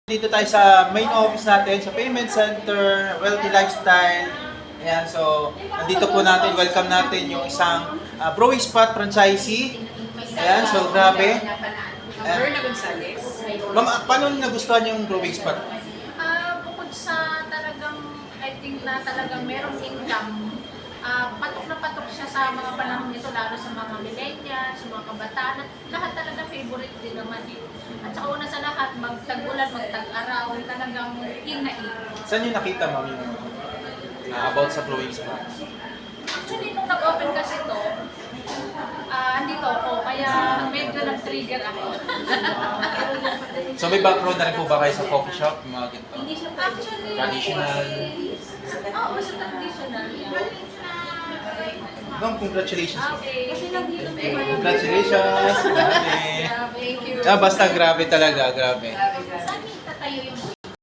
Dito tayo sa main office natin, sa Payment Center, Wealthy Lifestyle. Ayan, so, nandito po natin, welcome natin yung isang brewing spot franchisee. Ayan, so grabe. Berna Gonzales. Ma'am, paano nagustuhan yung brewing spot? Bukod sa talagang, I think na talagang merong income, patok na patok siya sa mga panahon nito, lalo sa mga millennials, sa mga kabataan, at lahat talaga favorite din naman eh. At saka una sa lahat, magtag-ulan, magtag-araw, talagang in na in. Saan yung nakita, ma'am, yung about sa brewing spot? Actually, nung nag-open kasi to, andito ako, kaya medyo nag-trigger ako. So may background na rin po ba kayo sa coffee shop, yung mga ganito? Actually, Traditional. Oo, sa traditional. Ma'am, congratulations. Okay. Kasi nandito may Congratulations. Grabe. Thank you. Basta grabe talaga, grabe. Saan yung tatayo yung